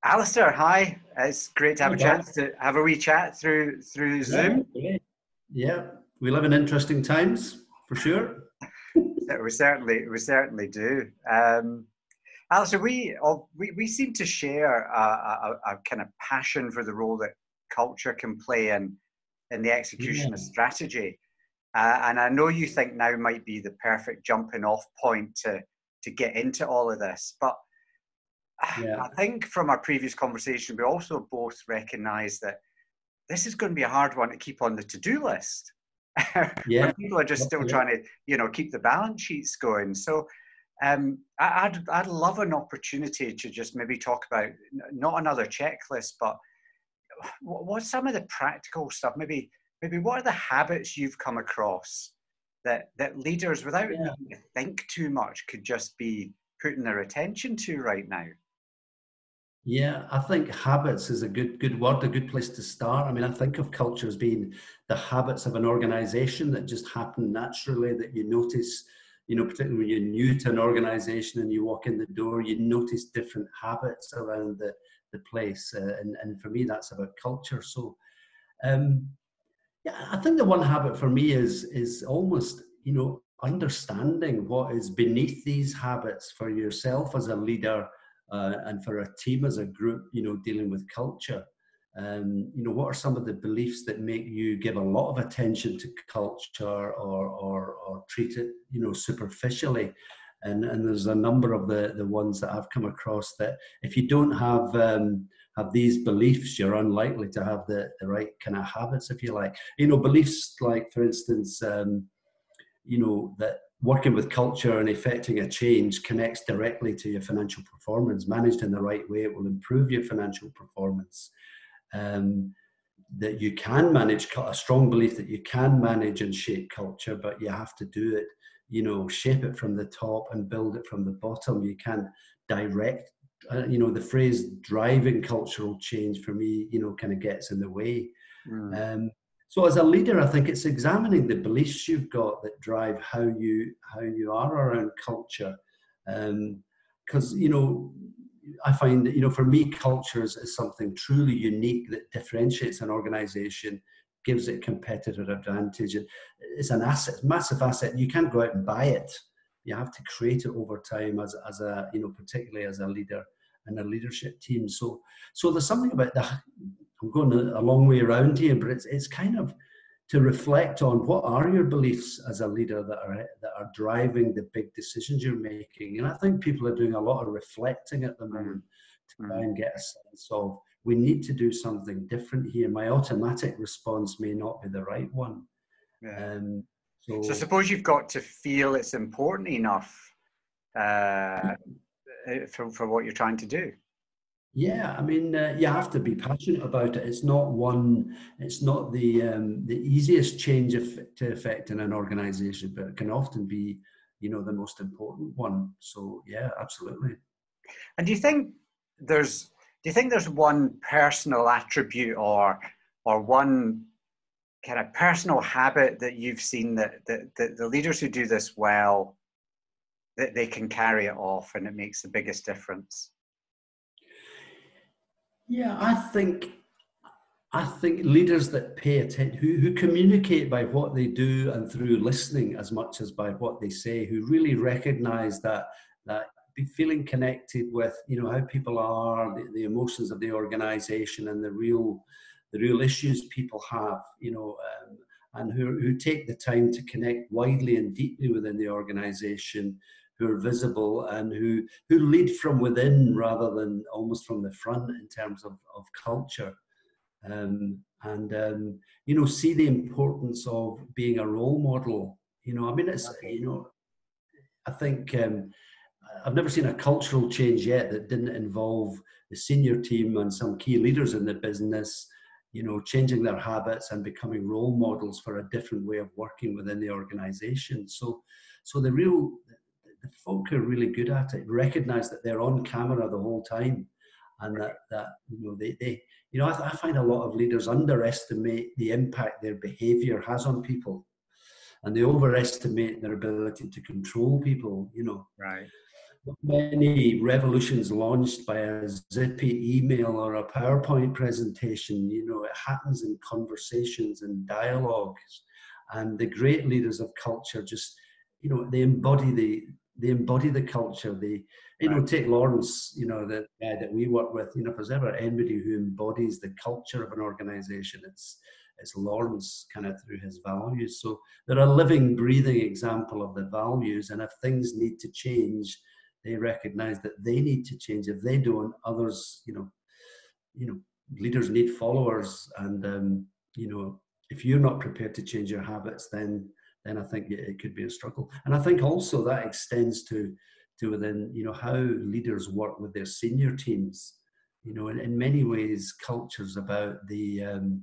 Alistair, hi. It's great to have Hi, a Bob. chance to have a wee chat through Yeah, Zoom. great. Yeah, we live in interesting times for sure. We certainly do. Alistair, we seem to share a kind of passion for the role that culture can play in the execution of Yeah, strategy. And I know you think now might be the perfect jumping off point to get into all of this. But yeah, I think from our previous conversation, we also both recognize that this is going to be a hard one to keep on the to-do list yeah, when people are just still absolutely. trying to, keep the balance sheets going. So I'd love an opportunity to just maybe talk about not another checklist, but what's some of the practical stuff? Maybe what are the habits you've come across that leaders, without Yeah, needing to think too much, could just be putting their attention to right now? yeah. I think habits is a good word, a good place to start. I mean, I think of culture as being the habits of an organization that just happen naturally, that you notice, particularly when you're new to an organization and you walk in the door, you notice different habits around the place. And for me, that's about culture. So, um, yeah, I think the one habit for me is almost, understanding what is beneath these habits for yourself as a leader, and for a team as a group, dealing with culture. What are some of the beliefs that make you give a lot of attention to culture, or treat it, superficially? And there's a number of the ones that I've come across that if you don't have these beliefs, you're unlikely to have the right kind of habits, if you like. Beliefs like, for instance, that working with culture and effecting a change connects directly to your financial performance. Managed in the right way, it will improve your financial performance. Um, that you can manage, a strong belief that you can manage and shape culture, but you have to do it, shape it from the top and build it from the bottom. You can't direct, the phrase driving cultural change for me, kind of gets in the way. Mm. So as a leader, I think it's examining the beliefs you've got that drive how you are around culture. Because I find that, for me, culture is something truly unique that differentiates an organization, gives it competitive advantage. It's an asset, massive asset. You can't go out and buy it. You have to create it over time as a, particularly as a leader and a leadership team. So there's something about that. I'm going a long way around here, but it's kind of to reflect on what are your beliefs as a leader that are driving the big decisions you're making. And I think people are doing a lot of reflecting at the Mm. moment to try Mm. and get a sense of, we need to do something different here. My automatic response may not be the right one. Yeah. Um, So I so suppose you've got to feel it's important enough uh, for what you're trying to do. Yeah, I mean, you have to be passionate about it. It's not one. It's not the easiest change to effect in an organization, but it can often be, the most important one. So yeah, absolutely. And there's do you think there's one personal attribute or one kind of personal habit that you've seen that the leaders who do this well, that they can carry it off and it makes the biggest difference? Yeah, I think leaders that pay attention, who communicate by what they do and through listening as much as by what they say, who really recognize that be feeling connected with, how people are, the emotions of the organization, and the real issues people have, and who take the time to connect widely and deeply within the organization, who are visible and who lead from within rather than almost from the front in terms of culture. And see the importance of being a role model. I mean, it's, Okay. I think, I've never seen a cultural change yet that didn't involve the senior team and some key leaders in the business, changing their habits and becoming role models for a different way of working within the organization. So the folk who are really good at it recognize that they're on camera the whole time, and that I find a lot of leaders underestimate the impact their behavior has on people, and they overestimate their ability to control people. Right. many revolutions launched by a zippy email or a PowerPoint presentation. You know, it happens in conversations and dialogues. And the great leaders of culture just, you know, they embody the culture. They, you know, take Lawrence, you know, the guy that we work with. You know, if there's ever anybody who embodies the culture of an organization, it's Lawrence, kind of through his values. So they're a living, breathing example of the values. And if things need to change, they recognize that they need to change. If they don't, others, leaders need followers. And you know, if you're not prepared to change your habits, then I think it could be a struggle. And I think also that extends to within, you know, how leaders work with their senior teams. You know, in many ways, culture's about the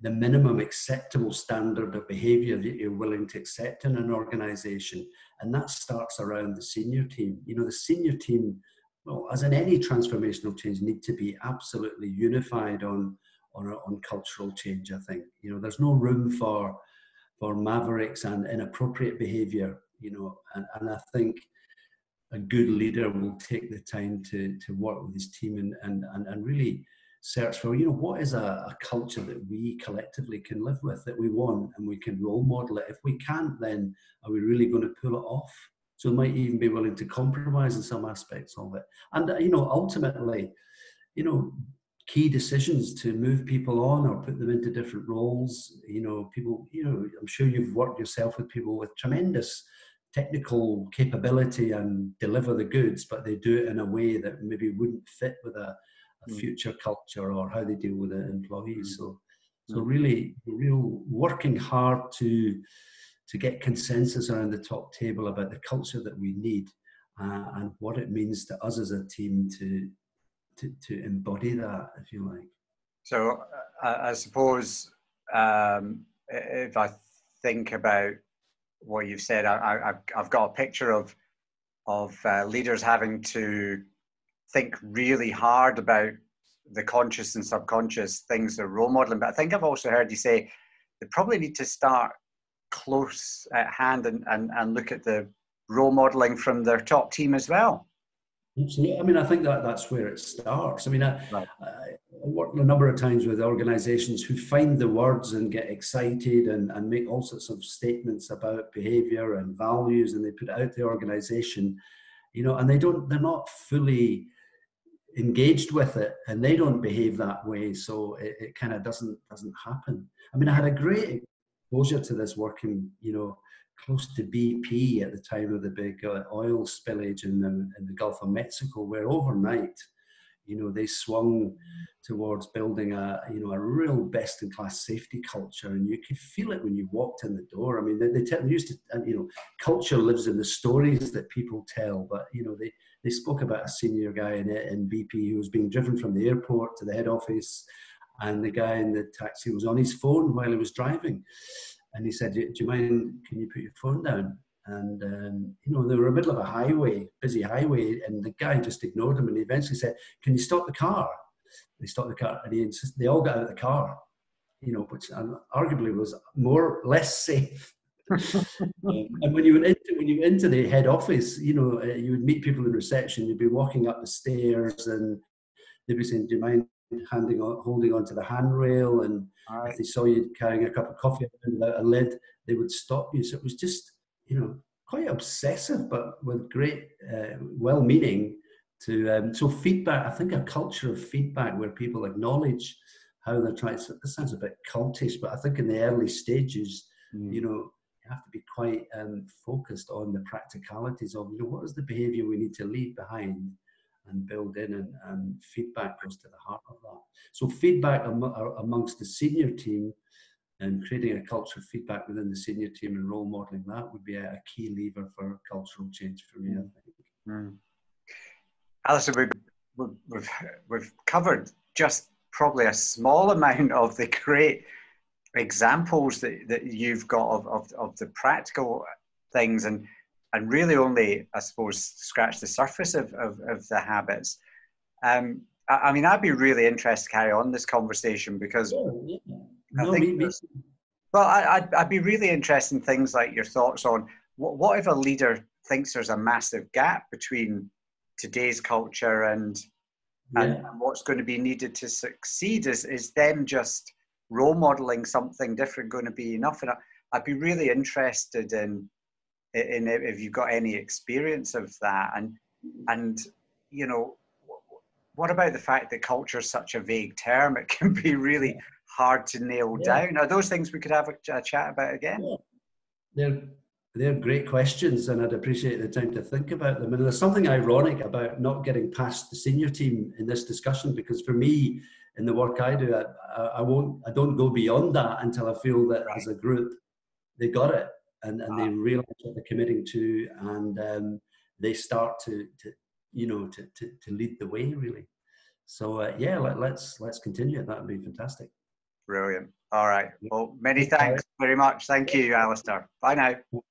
minimum acceptable standard of behavior that you're willing to accept in an organization. And that starts around the senior team. You know, the senior team, well, as in any transformational change, need to be absolutely unified on cultural change, I think. You know, there's no room for mavericks and inappropriate behavior, you know, and I think a good leader will take the time to work with his team and really search for, you know, what is a culture that we collectively can live with, that we want, and we can role model it. If we can't, then are we really going to pull it off? So we might even be willing to compromise in some aspects of it. And, you know, ultimately, you know, key decisions to move people on or put them into different roles, you know, people, you know, I'm sure you've worked yourself with people with tremendous technical capability and deliver the goods, but they do it in a way that maybe wouldn't fit with a future culture or how they deal with the employees. So really real working hard to get consensus around the top table about the culture that we need and what it means to us as a team to embody that, if you like. So I suppose if I think about what you've said, I've got a picture of leaders having to think really hard about the conscious and subconscious things they're role modeling. But I think I've also heard you say they probably need to start close at hand and look at the role modeling from their top team as well. Absolutely. I mean, I think that's where it starts. I mean, I worked a number of times with organizations who find the words and get excited and make all sorts of statements about behavior and values, and they put it out the organization, you know, and they're not fully engaged with it, and they don't behave that way. So it kind of doesn't happen. I mean, I had a great exposure to this working, you know, close to BP at the time of the big oil spillage in the Gulf of Mexico, where overnight, you know, they swung towards building a real best-in-class safety culture, and you could feel it when you walked in the door. I mean, they used to, you know, culture lives in the stories that people tell, but, you know, they spoke about a senior guy in BP who was being driven from the airport to the head office, and the guy in the taxi was on his phone while he was driving. And he said, do you mind, can you put your phone down? And, you know, they were in the middle of a highway, busy highway, and the guy just ignored him. And he eventually said, can you stop the car? They stopped the car, and he insisted, they all got out of the car, you know, which arguably was less safe. And when you went into the head office, you know, you would meet people in reception, you'd be walking up the stairs, and they'd be saying, do you mind holding on to the handrail? And if they saw you carrying a cup of coffee without a lid, they would stop you. So it was just, you know, quite obsessive, but with great well-meaning to so feedback. I think a culture of feedback where people acknowledge how they're trying. This sounds a bit cultish, but I think in the early stages, you know, you have to be quite focused on the practicalities of, you know, what is the behavior we need to leave behind and build in, and feedback goes to the heart of that. So feedback amongst the senior team and creating a culture of feedback within the senior team and role modeling that would be a key lever for cultural change for me, I think. Alistair, we've covered just probably a small amount of the great examples that you've got of the practical things, and really only, I suppose, scratch the surface of the habits. I mean, I'd be really interested to carry on this conversation because I'd be really interested in things like your thoughts on what if a leader thinks there's a massive gap between today's culture and what's going to be needed to succeed. Is them just role modeling something different going to be enough? And I'd be really interested in if you've got any experience of that, and you know, what about the fact that culture is such a vague term? It can be really hard to nail down. Are those things we could have a chat about again? They're great questions, and I'd appreciate the time to think about them. And there's something ironic about not getting past the senior team in this discussion, because for me, in the work I do, I don't go beyond that until I feel that as a group they got it, and they realize what they're committing to, and they start to lead the way, really. So let's continue. That would be fantastic. Brilliant. All right. Well, many thanks very much. Thank you, Alistair. Bye now.